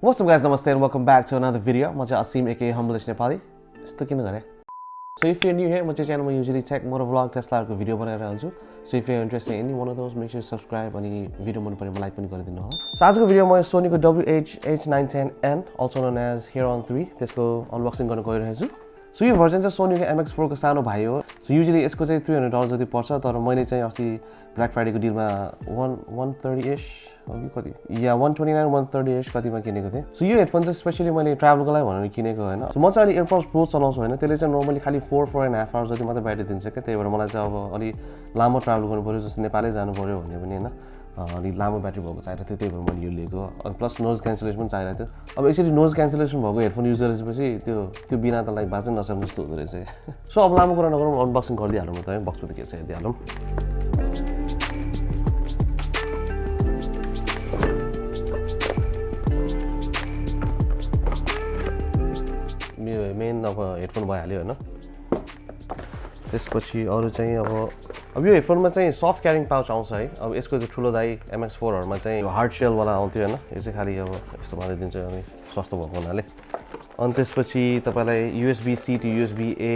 What's up guys, namaste and welcome back to another video. I'm Asim aka Humblest Nepali. So if you're new here, my channel I usually tech motovlog Tesla video So if you're interested in any one of those, make sure you subscribe and video like So today's video is Sony H910N, also known as h.ear 3. त्यसको unboxing गर्न गइरहेछु. So यो version चाहिँ Sony को MX4 को सानो भाइ हो. So usually यसको चाहिँ $300 जति पर्छ, तर मैले चाहिँ अस्ति ब्ल्याक फ्राइडे को डिलमा 130 ish हो कि कति या 129 130 ish कतिमा किनेको थिएँ. So यो हेडफोन चाहिँ स्पेशली मैले ट्राभलको लागि भनेर किनेको हैन. So म चाहिँ अलि एयरपोड्स प्रो चलाउँछु हैन. त्यसले चाहिँ नर्मली खाली 4.5 hours जति मात्र ब्याट्री दिन्छ के. त्यही भएर मलाई चाहिँ अब अलि लामो ट्राभल गर्नु पर्यो, जस्तो नेपालै जानु पर्यो भने पनि हैन. अलि लामो ब्याट्री भएको चाहिएको थियो, त्यही भएर मैले यो लिएको. अनि प्लस नोइज क्यान्सलेसन पनि चाहिएको थियो. अब एक्चुअली नोइज क्यान्सलेसन भएको हेडफोन युज गरेपछि त्यो बिना त लाइक बाँच्न नसक्ने जस्तो हुँदो रहेछ. सो अब लामो कुरा नगरौँ, अनबक्सिङ गरिदिइहालौँ म त है. बक्समा त के छ हेरिदिइहालौँ. मेन अब हेडफोन भइहाल्यो हैन. त्यसपछि अरु चाहिँ अब यो हेडफोनमा चाहिँ सफ्ट क्यारिङ पाउच आउँछ है. अब यसको चाहिँ ठुलो दाइ MX4 हरुमा चाहिँ यो हार्ड शेल वाला आउँथ्यो हैन. यो चाहिँ खाली अब यस्तो मात्रै दिन्छ अनि सस्तो भएको हुनाले. अनि त्यसपछि तपाईलाई USB-C to USB-A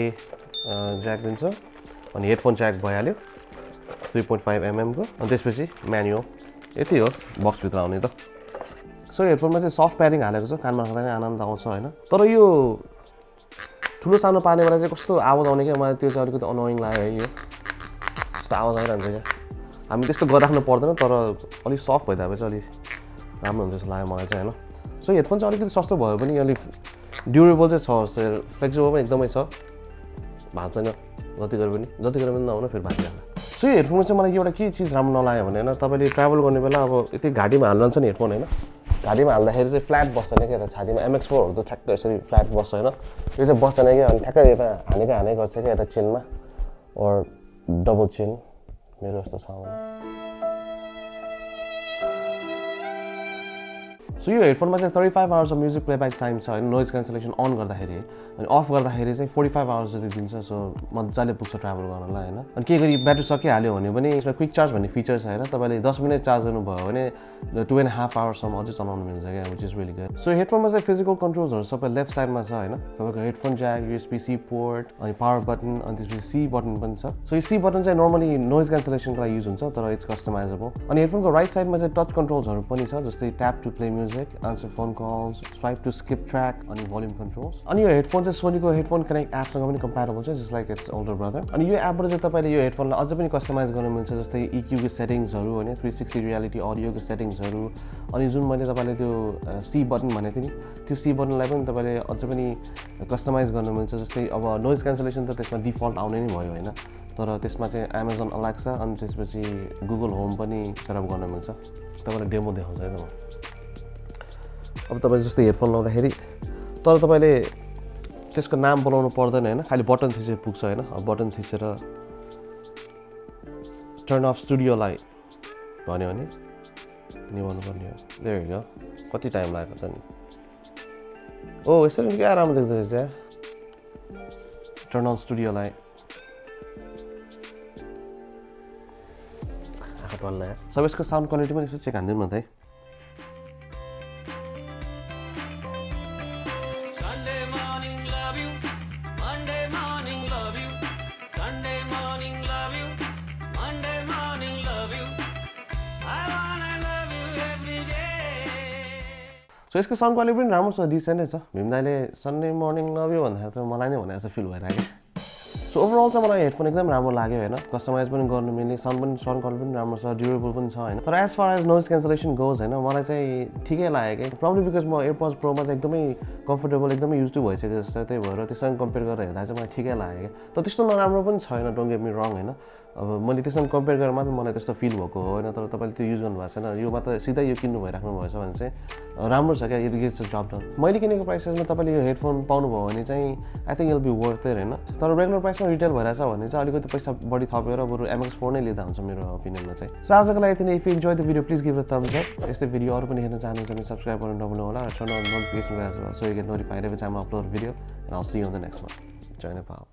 ज्याक दिन्छ. अनि हेडफोन ज्याक भइहाल्यो 3.5 mm को. अनि त्यसपछि म्यानुअल. यति हो बक्स भित्र आउने त. सो हेडफोनमा चाहिँ सफ्ट प्याडिङ हालेको छ, कानमा राख्दा नै आनन्द आउँछ हैन. तर यो ठुलो सानो पार्ने बेला चाहिँ कस्तो आवाज आउने के, मलाई त्यो चाहिँ अलिकति अनोइङ लाग्यो है. यो कस्तो आवाज आइरहन्छ क्या. हामी त्यस्तो गरिराख्नु पर्दैन, तर अलिक सफ्ट भइदिएपछि अलिक राम्रो हुन्छ जस्तो लाग्यो मलाई चाहिँ हैन. सो हेडफोन चाहिँ अलिकति सस्तो भयो पनि अलिक ड्युरेबल चाहिँ छ, फ्लेक्सिबल पनि एकदमै छ. भाँच्दैन जति गरे पनि नहुन फेरि भाँचिहाल्छ. सो यो हेडफोनमा चाहिँ मलाई एउटा के चिज राम्रो नलाग्यो भने हैन, तपाईले ट्राभल गर्ने बेला अब यति घाँटीमा हाल्नुहुन्छ नि हेडफोन हैन. घाँटीमा हाल्दाखेरि चाहिँ फ्ल्याट बस्दैन क्या. यता छातीमा MX4 हरु त ठ्याक्क यसरी फ्ल्याट बस्छ हैन. यो चाहिँ बस्दैन क्या. अनि ठ्याक्क यता हानेकै गर्छ क्या, यता चिनमा और डबल चिन मेरो जस्तो छ भने. सो यो हेडफोनमा चाहिँ 35 hours of music playback time छ हैन. नोइज क्यान्सलेसन अन गर्दाखेरि अनि अफ गर्दाखेरि चाहिँ 45 hours जति दिन्छ. सो मज्जाले पुग्छ ट्राभल गर्नलाई हैन. अनि के गरी ब्याट्री सकिहाल्यो भने पनि यसमा क्विक चार्ज भन्ने फिचर छ हैन. तपाईले 10 मिनेट चार्ज गर्नुभयो भने 2.5 hours सम्म अझै चलाउन मिल्छ क्या, which is really good. So हेडफोनमा चाहिँ फिजिकल कन्ट्रोल्सहरु सबै लेफ्ट साइडमा छ हैन. तपाईको हेडफोन ज्याक, USB-C पोर्ट, अनि पावर बटन, अनि त्यसपछि C बटन पनि छ. सो यो C बटन चाहिँ नर्मली नोइज क्यान्सलेसनको लागि युज हुन्छ, तर इट्स कस्टमाइजेबल. अनि हेडफोनको राइट साइडमा चाहिँ टच कन्ट्रोल्सहरु पनि छ, जस्तै tap to play music, answer phone calls, swipe to skip track, अनि volume controls. अनि यो हेडफोन चाहिँ सोनीको हेडफोन कनेक्ट एपसँग पनि कम्प्याटेबल छ, just like it's older brother. अनि यो एपबाट चाहिँ तपाईले यो हेडफोनलाई अझै पनि कस्टमाइज गर्न मिल्छ, जस्तै EQ को सेटिङ्सहरु हैन, 360 रियालिटी अडियो को सेटिङ्सहरु. अनि जुन मैले तपाईलाई त्यो C बटन भनेको थिएँ नि, त्यो C बटनलाई पनि तपाईले अझै पनि कस्टमाइज गर्न मिल्छ. जस्तै अब नोइज क्यान्सलेसन त त्यसमा डिफल्ट आउने नै भयो हैन, तर त्यसमा चाहिँ Amazon Alexa अनि त्यसपछि Google Home पनि सेटअप गर्न मिल्छ. तपाईलाई डेमो देखाउँछु है त म. अब तपाईले जस्तै हेडफोन लाउँदाखेरि तर तपाईले त्यसको नाम बोलाउनु पर्दैन हैन, खाली बटन थिचेर पुग्छ हैन. अब बटन थिचेर टर्न अफ स्टुडियो लाइट भन्यो भने निभाउनु पर्ने हो. There you go. कति टाइम लाग्यो त नि. ओ यसरी के आराम देख्दै रहेछ यार. Turn on studio light. आखा टल्ला यार. सब यसको साउन्ड क्वालिटी पनि यसो चेक हान्दिनु न त है. सो यसको साउन्ड क्वालिटी पनि राम्रो छ, डिसेन्टै छ. भीम दाइले सन्डे मर्निङ लभ यु भन्दाखेरि त मलाई नै भने जस्तो फिल भइरहेको. सो ओभरअल चाहिँ मलाई हेडफोन एकदम राम्रो लाग्यो हैन. कस्टमाइज पनि गर्नु मिल्ने, साउन्ड क्वालिटी पनि राम्रो छ, ड्युरेबल पनि छ हैन. तर as far as noise cancellation goes हैन, मलाई चाहिँ ठिकै लाग्यो के. प्रब्लम बिकज म एयरपोड्स प्रोमा चाहिँ एकदमै कम्फर्टेबल, एकदमै युज टु भइसक्यो जस्तो. त्यही भएर त्यससँग कम्पेयर गरेर हेर्दा चाहिँ मलाई ठिकै लाग्यो के. तर त्यस्तो नराम्रो पनि छैन, डोन्ट गेट मी रङ हैन. अब मैले त्यससँग कम्पेयर गरेर मात्र मलाई त्यस्तो फिल भएको हो हैन. तर तपाईले त्यो युज गर्नु भएको छैन, यो मात्र सिधै यो किन्नु भइराख्नु भएछ भने चाहिँ राम्रो छ क्या. It gets the job done. मैले किनेको प्राइसमा तपाईले यो हेडफोन पाउनुभयो भने चाहिँ I think it will be worth it हैन. तर रेगुलर प्राइसमा रिटेल भइरहेछ भने चाहिँ अलिकति पैसा बढी थपेर बरु MX4 नै लिँदा हुन्छ मेरो ओपिनियनमा चाहिँ. सो आजको लागि यति नै. If you enjoy the video please give it thumbs up. यस्तै भिडियो अरु पनि हेर्न चाहनुहुन्छ भने सब्स्क्राइब गर्न नभुल्नु होला. Turn on notification bell as well so you get notified every time I upload a video, and I'll see you on the next one. Jai Nepal.